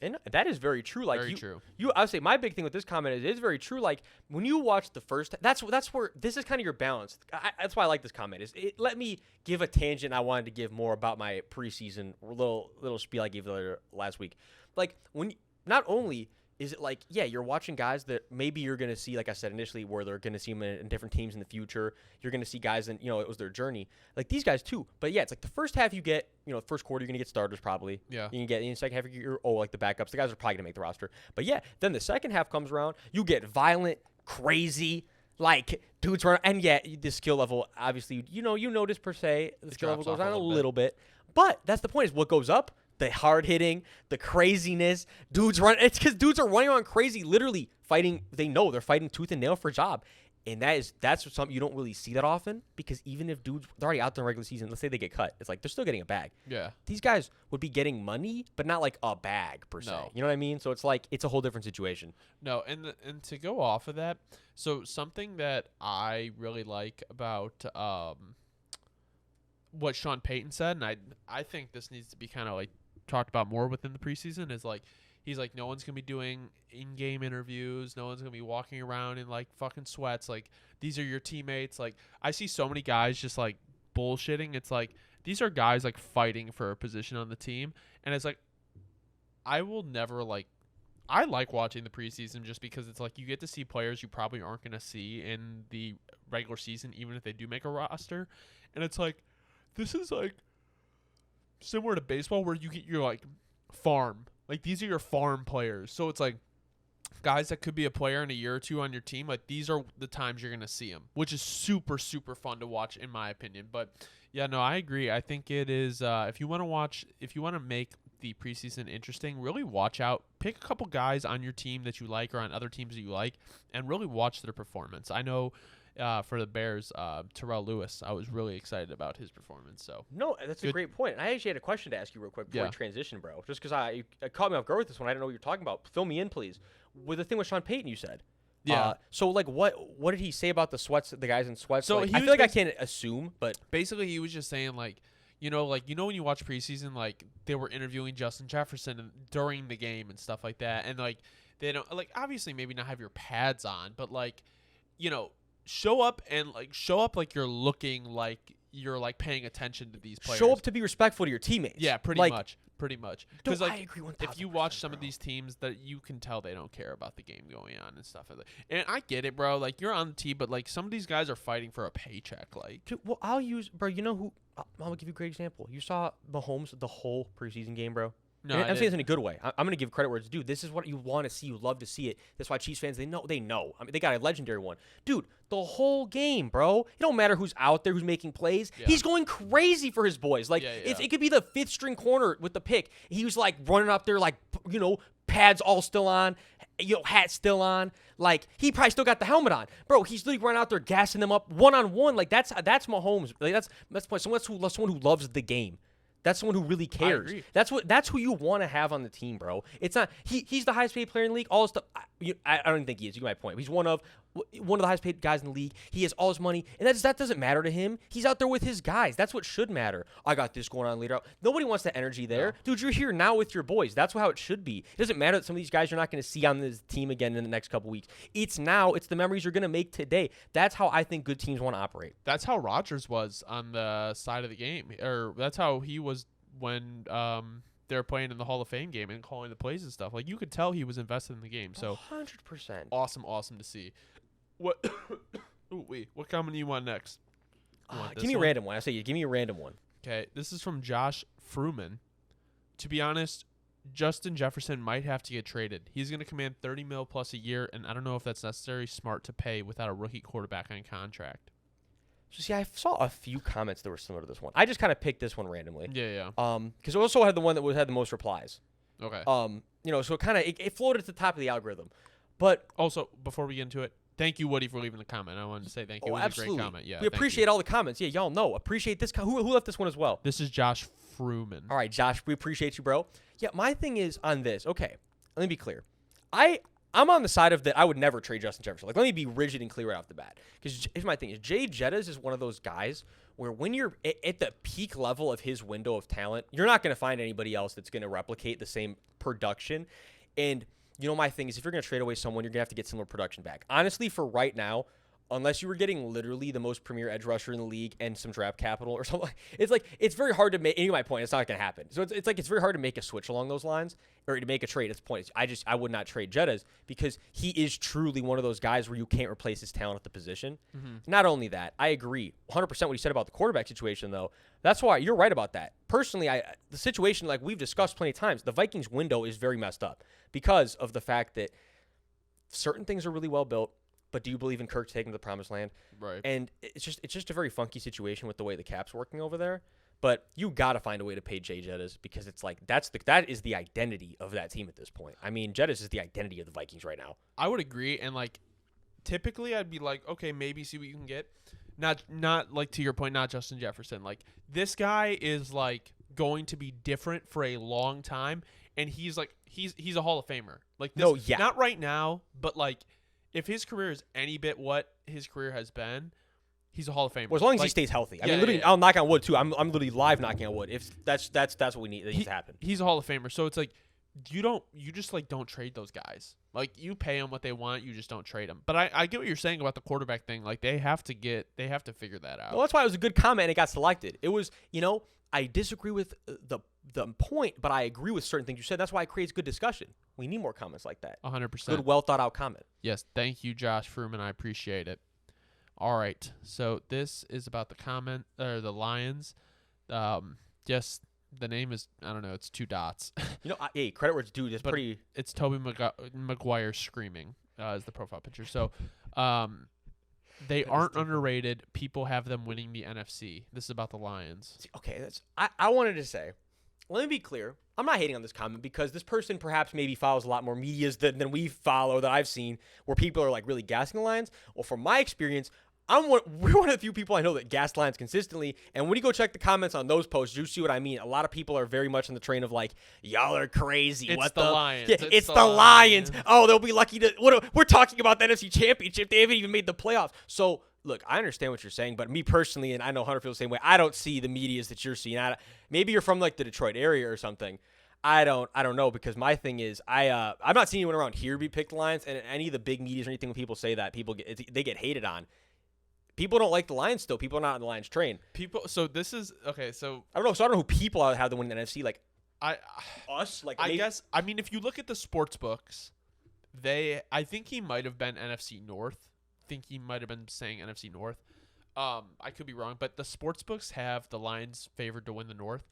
And that is very true. Like very true. I would say my big thing with this comment is it's very true. Like when you watch the first, that's where this is kind of your balance. That's why I like this comment. Let me give a tangent I wanted to give more about my preseason little spiel I gave last week. Like not only is it like, yeah, you're watching guys that maybe you're going to see, like I said initially, where they're going to see them in different teams in the future. You're going to see guys and, it was their journey. Like these guys too. But yeah, it's like the first half you get, first quarter you're going to get starters probably. Yeah. You can get in the second half like the backups. The guys are probably going to make the roster. But yeah, then the second half comes around. You get violent, crazy, like dudes run. And yeah, the skill level, obviously, you notice per se, the skill level goes down a little bit. But that's the point is what goes up. The hard hitting, the craziness, dudes run. It's because dudes are running around crazy, literally fighting. They know they're fighting tooth and nail for a job, and that's something you don't really see that often. Because even if dudes they're already out there in the regular season, let's say they get cut, it's like they're still getting a bag. Yeah, these guys would be getting money, but not like a bag per se. No. You know what I mean? So it's like it's a whole different situation. No, and to go off of that, so something that I really like about what Sean Payton said, and I think this needs to be kind of like talked about more within the preseason is like he's like no one's gonna be doing in-game interviews, no one's gonna be walking around in like fucking sweats, like these are your teammates. Like I see so many guys just like bullshitting. It's like these are guys like fighting for a position on the team, and it's like I like watching the preseason just because it's like you get to see players you probably aren't gonna see in the regular season even if they do make a roster, and it's like this is like similar to baseball where you get your like farm. Like these are your farm players. So it's like guys that could be a player in a year or two on your team. Like these are the times you're going to see them, which is super, super fun to watch in my opinion. But yeah, no, I agree. I think it is, if you want to make the preseason interesting, really watch out, pick a couple guys on your team that you like or on other teams that you like and really watch their performance. I know, for the Bears, Terrell Lewis, I was really excited about his performance. So no, that's a great point. And I actually had a question to ask you real quick before we transition, bro. Just because it caught me off guard with this one. I didn't know what you're talking about. Fill me in, please. With the thing with Sean Payton, you said. Yeah. So like, what did he say about the sweats? The guys in sweats. So like, I feel like I can't assume, but basically he was just saying like, when you watch preseason, like they were interviewing Justin Jefferson during the game and stuff like that, and like they don't like obviously maybe not have your pads on, but like, show up like you're looking like you're like paying attention to these players. Show up to be respectful to your teammates. Yeah, pretty much. Because like, I agree 1,000%, if you watch some bro. of these teams, that you can tell they don't care about the game going on and stuff like that. And I get it, bro. Like you're on the team, but like some of these guys are fighting for a paycheck. Like, dude, well, I'll use, bro. You know who? I'll give you a great example. You saw Mahomes the whole preseason game, bro. no, And I'm saying this in a good way. I'm going to give credit where it's due. This is what you want to see. You love to see it. That's why Chiefs fans, they know. I mean, they got a legendary one. Dude, the whole game, bro. It don't matter who's out there, who's making plays. Yeah. He's going crazy for his boys. Like, if it could be the fifth string corner with the pick. He was, like, running up there, like, pads all still on, hat still on. Like, he probably still got the helmet on. Bro, he's literally running out there gassing them up one-on-one. Like, that's Mahomes. Like, that's the point. Someone who loves the game. That's someone who really cares. That's who you want to have on the team, bro. It's not he's the highest paid player in the league. All this stuff. I don't even think he is. You get my point. He's one of the highest paid guys in the league. He has all his money, and that doesn't matter to him. He's out there with his guys. That's what should matter. I got this going on later. Nobody wants that energy there, dude. You're here now with your boys. That's how it should be. It doesn't matter that some of these guys you're not going to see on this team again in the next couple weeks. It's now. It's the memories you're going to make today. That's how I think good teams want to operate. That's how Rodgers was on the side of the game, or that's how he was when they were playing in the Hall of Fame game and calling the plays and stuff. Like you could tell he was invested in the game. So 100%. Awesome to see. What? What comment do you want next? Give me a random one. I say, give me a random one. Okay, this is from Josh Fruman. To be honest, Justin Jefferson might have to get traded. He's going to command $30 million plus a year, and I don't know if that's necessarily smart to pay without a rookie quarterback on contract. So see, I saw a few comments that were similar to this one. I just kind of picked this one randomly. Yeah. Because it also had the one that had the most replies. Okay. So it kind of it floated at the top of the algorithm. But also, before we get into it, thank you, Woody, for leaving the comment. I wanted to say thank you. It was absolutely. a great comment. Yeah, we appreciate all the comments. Yeah, y'all know. Appreciate this. Who left this one as well? This is Josh Fruman. All right, Josh, we appreciate you, bro. Yeah, my thing is on this. Okay, let me be clear. I'm on the side of that I would never trade Justin Jefferson. Like, let me be rigid and clear right off the bat. Because here's my thing. Is Jay Jettas is one of those guys where when you're at the peak level of his window of talent, you're not going to find anybody else that's going to replicate the same production. And, my thing is if you're going to trade away someone, you're going to have to get similar production back. Honestly, for right now, unless you were getting literally the most premier edge rusher in the league and some draft capital or something, it's very hard to make. Anyway, my point, it's not going to happen. So it's very hard to make a switch along those lines or to make a trade. It's the point. I would not trade Jettas because he is truly one of those guys where you can't replace his talent at the position. Mm-hmm. Not only that, I agree 100% what you said about the quarterback situation, though. That's why you're right about that. Personally, the situation, like we've discussed plenty of times, the Vikings window is very messed up because of the fact that certain things are really well built. But do you believe in Kirk taking to the promised land? Right. And it's just a very funky situation with the way the cap's working over there. But you got to find a way to pay Jay Jettas because it's like that is the identity of that team at this point. I mean, Jettas is the identity of the Vikings right now. I would agree, and like typically I'd be like, okay, maybe see what you can get. Not like to your point, not Justin Jefferson. Like this guy is like going to be different for a long time, and he's a Hall of Famer. Like this, not right now, but like. If his career is any bit what his career has been, he's a Hall of Famer. Well, as long as he stays healthy. I mean, literally, I'll knock on wood too. I'm literally live knocking on wood. If that's what we need, that needs to happen. He's a Hall of Famer. So it's like you just like don't trade those guys. Like you pay them what they want, you just don't trade them. But I get what you're saying about the quarterback thing. Like they have to figure that out. Well, that's why it was a good comment and it got selected. It was, I disagree with the point, but I agree with certain things you said. That's why it creates good discussion. We need more comments like that. 100%. Good, well thought out comment. Yes, thank you, Josh Fruman. I appreciate it. All right, so this is about the Lions. Just the name is it's 2 dots. Hey, credit where it's due. It's pretty. It's Toby Maguire screaming is the profile picture. So, they aren't underrated. People have them winning the NFC. This is about the Lions. Okay, I wanted to say. Let me be clear. I'm not hating on this comment because this person perhaps maybe follows a lot more medias than we follow that I've seen where people are like really gassing the Lions. Well, from my experience, we're one of the few people I know that gas Lions consistently. And when you go check the comments on those posts, you see what I mean. A lot of people are very much on the train of like, y'all are crazy. It's the Lions. Yeah, it's the Lions. Oh, they'll be lucky to. We're talking about the NFC Championship. They haven't even made the playoffs. So. Look, I understand what you're saying, but me personally, and I know Hunter feels the same way, I don't see the medias that you're seeing. Maybe you're from like the Detroit area or something. I don't know because my thing is I'm not seeing anyone around here be picked Lions, and any of the big medias or anything when people say that they get hated on. People don't like the Lions still. People are not on the Lions train. So this is okay. So I don't know. So I don't know who people have to win the NFC. Like us. Like I guess. I mean, if you look at the sports books, I think he might have been NFC North. Think he might have been saying NFC North. I could be wrong, but the sports books have the Lions favored to win the North.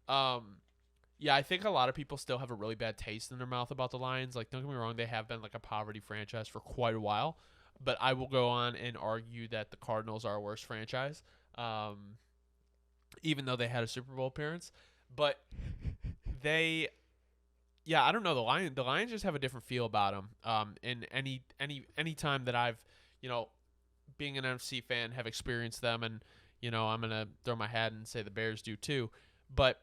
Yeah, I think a lot of people still have a really bad taste in their mouth about the Lions. Like, don't get me wrong, they have been like a poverty franchise for quite a while, but I will go on and argue that the Cardinals are a worse franchise, even though they had a Super Bowl appearance. But I don't know. The Lions just have a different feel about them. In any time that I've being an NFC fan, have experienced them, and I'm gonna throw my hat and say the Bears do too. But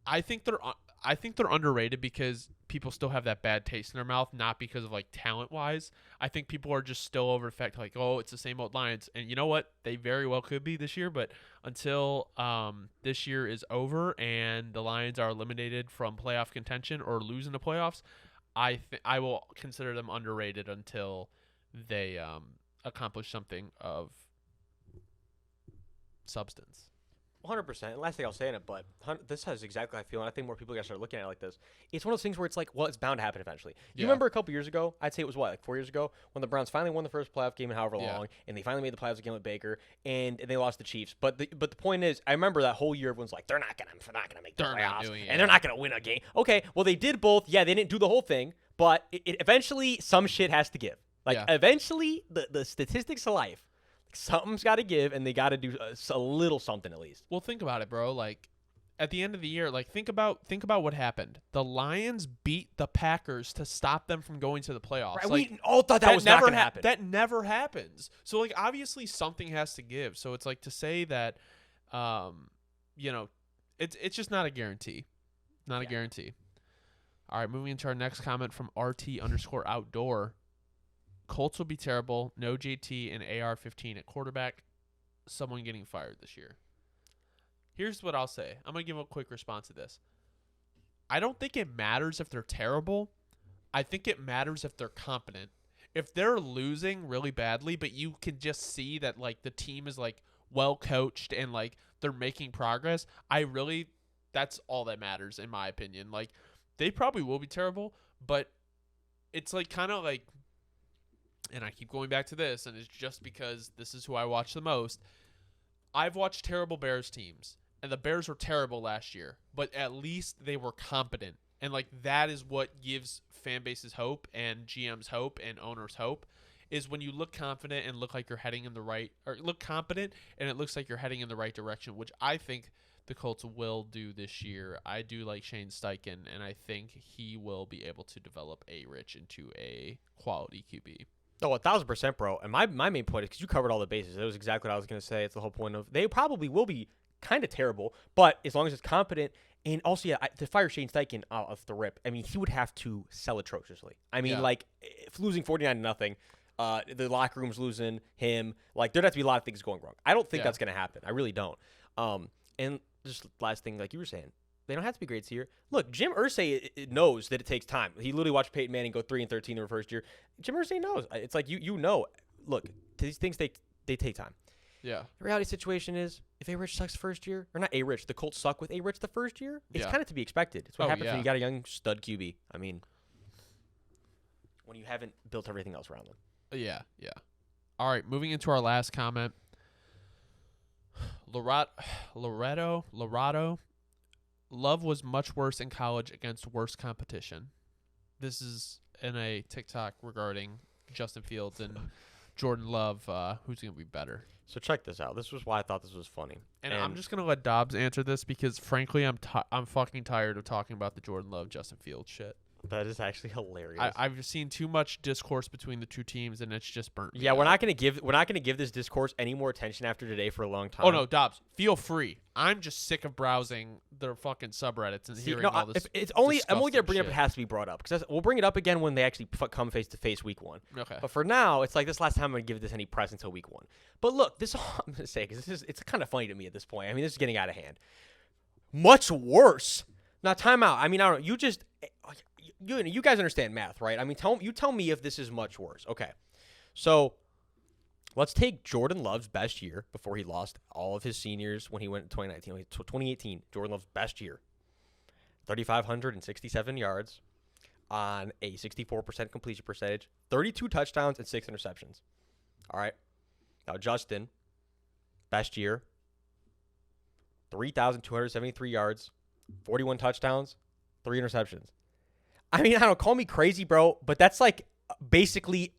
I think they're underrated because people still have that bad taste in their mouth, not because of like talent wise. I think people are just still over the fact like, oh, it's the same old Lions, and you know what? They very well could be this year, but until this year is over and the Lions are eliminated from playoff contention or losing the playoffs, I will consider them underrated until they accomplish something of substance. 100%. Last thing I'll say in it, but this is exactly how I feel, and I think more people gotta start looking at it like this. It's one of those things where it's like, well, it's bound to happen eventually. You remember a couple years ago? I'd say it was like 4 years ago when the Browns finally won the first playoff game in however long, and they finally made the playoffs again with Baker, and they lost the Chiefs. But the point is, I remember that whole year everyone's like, they're not gonna make the playoffs, and they're not gonna win a game. Okay, well they did both. Yeah, they didn't do the whole thing, but it eventually some shit has to give. Like eventually, the statistics of life. Something's got to give, and they got to do a little something at least. Well, think about it, bro. Like, at the end of the year, like think about what happened. The Lions beat the Packers to stop them from going to the playoffs. Right, like, we all thought that was not going to happen. That never happens. So, like, obviously something has to give. So it's like to say that, it's just not a guarantee. Not a guarantee. All right, moving into our next comment from RT_outdoor. Colts will be terrible. No JT and AR-15 at quarterback. Someone getting fired this year. Here's what I'll say. I'm going to give a quick response to this. I don't think it matters if they're terrible. I think it matters if they're competent. If they're losing really badly, but you can just see that like the team is like well coached and like they're making progress, that's all that matters in my opinion. Like they probably will be terrible, but it's like kind of like, and I keep going back to this, and it's just because this is who I watch the most. I've watched terrible Bears teams, and the Bears were terrible last year, but at least they were competent. And, like, that is what gives fan bases hope and GMs hope and owners hope, is when you look confident and look like you're heading in the right – or look competent and it looks like you're heading in the right direction, which I think the Colts will do this year. I do like Shane Steichen, and I think he will be able to develop A-Rich into a quality QB. Oh, 1,000%, bro. And my main point is because you covered all the bases. That was exactly what I was going to say. It's the whole point of they probably will be kind of terrible, but as long as it's competent. And also, to fire Shane Steichen off the rip, I mean, he would have to sell atrociously. I mean, like, if losing 49-0, the locker room's losing him. Like, there'd have to be a lot of things going wrong. I don't think that's going to happen. I really don't. And just last thing, like you were saying, they don't have to be great this year. Look, Jim Irsay knows that it takes time. He literally watched Peyton Manning go 3-13 in her first year. Jim Irsay knows. It's like you know. Look, these things they take time. Yeah. The reality situation is, if A-Rich sucks the first year, or not A-Rich, the Colts suck with A-Rich the first year, it's kind of to be expected. It's what happens when you got a young stud QB. I mean, when you haven't built everything else around them. Yeah. All right, moving into our last comment. Loretto. Love was much worse in college against worse competition. This is in a TikTok regarding Justin Fields and Jordan Love, who's going to be better. So check this out. This was why I thought this was funny. And I'm just going to let Dobbs answer this because, frankly, I'm fucking tired of talking about the Jordan Love, Justin Fields shit. That is actually hilarious. I've seen too much discourse between the two teams, and it's just burnt me out. We're not gonna give this discourse any more attention after today for a long time. Oh no, Dobbs, feel free. I'm just sick of browsing their fucking subreddits and hearing all this. I'm only gonna bring it up. It has to be brought up because we'll bring it up again when they actually come face to face week 1. Okay. But for now, it's like this last time I'm gonna give this any press until week 1. But look, this is all I'm gonna say because it's kind of funny to me at this point. I mean, this is getting out of hand. Much worse. Now, time out. I mean, I don't know. You guys understand math, right? I mean, tell me if this is much worse. Okay. So let's take Jordan Love's best year before he lost all of his seniors when he went in 2019. 2018, Jordan Love's best year. 3,567 yards on a 64% completion percentage, 32 touchdowns, and 6 interceptions. All right. Now, Justin, best year, 3,273 yards, 41 touchdowns, 3 interceptions. I mean, I don't call me crazy, bro, but that's like basically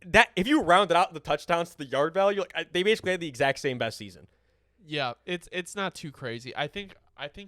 that. If you rounded out the touchdowns to the yard value, like they basically had the exact same best season. Yeah, it's not too crazy. I think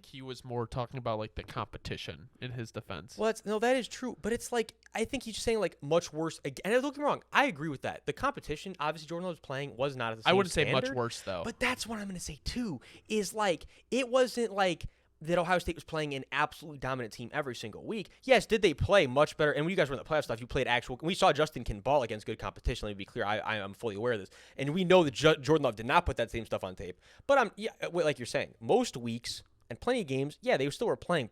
he was more talking about like the competition in his defense. Well, that is true, but it's like I think he's just saying like much worse. And don't get me wrong, I agree with that. The competition, obviously, Jordan Love was playing was not at the same I wouldn't standard, say much worse though. But that's what I'm going to say too. Is like it wasn't like that Ohio State was playing an absolutely dominant team every single week. Yes, did they play much better? And when you guys were in the playoff stuff, you played actual. We saw Justin can ball against good competition. Let me be clear. I am fully aware of this. And we know that Jordan Love did not put that same stuff on tape. But like you're saying, most weeks and plenty of games, they still were playing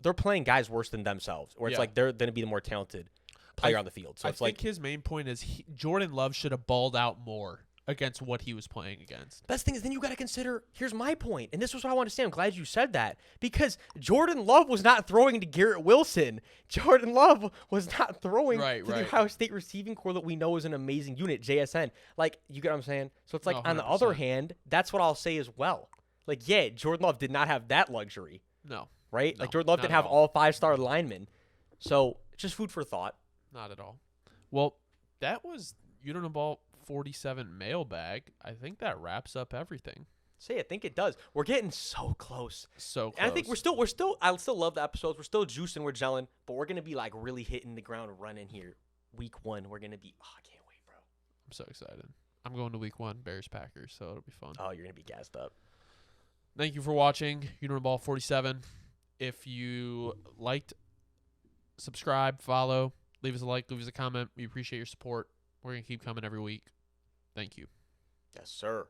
they're playing guys worse than themselves. Or it's like they're going to be the more talented player on the field. So I think his main point is Jordan Love should have balled out more against what he was playing against. Best thing is then you got to consider, here's my point, and this was what I want to say. I'm glad you said that because Jordan Love was not throwing to Garrett Wilson. Jordan Love was not throwing to the Ohio State receiving core that we know is an amazing unit, JSN. Like, you get what I'm saying? So it's like, No, on the other hand, that's what I'll say as well. Like, yeah, Jordan Love did not have that luxury. No. Right? No, like, Jordan Love didn't have all 5-star linemen. So, just food for thought. Not at all. Well, that was Uniball 47 mailbag. I think that wraps up everything. I think it does. We're getting so close. So close. And I think I still love the episodes. We're still juicing, we're gelling, but we're going to be like really hitting the ground running here. Week 1, we're going to be, I can't wait, bro. I'm so excited. I'm going to week 1, Bears-Packers, so it'll be fun. Oh, you're going to be gassed up. Thank you for watching Uniball 47. If you liked, subscribe, follow, leave us a like, leave us a comment. We appreciate your support. We're going to keep coming every week. Thank you. Yes, sir.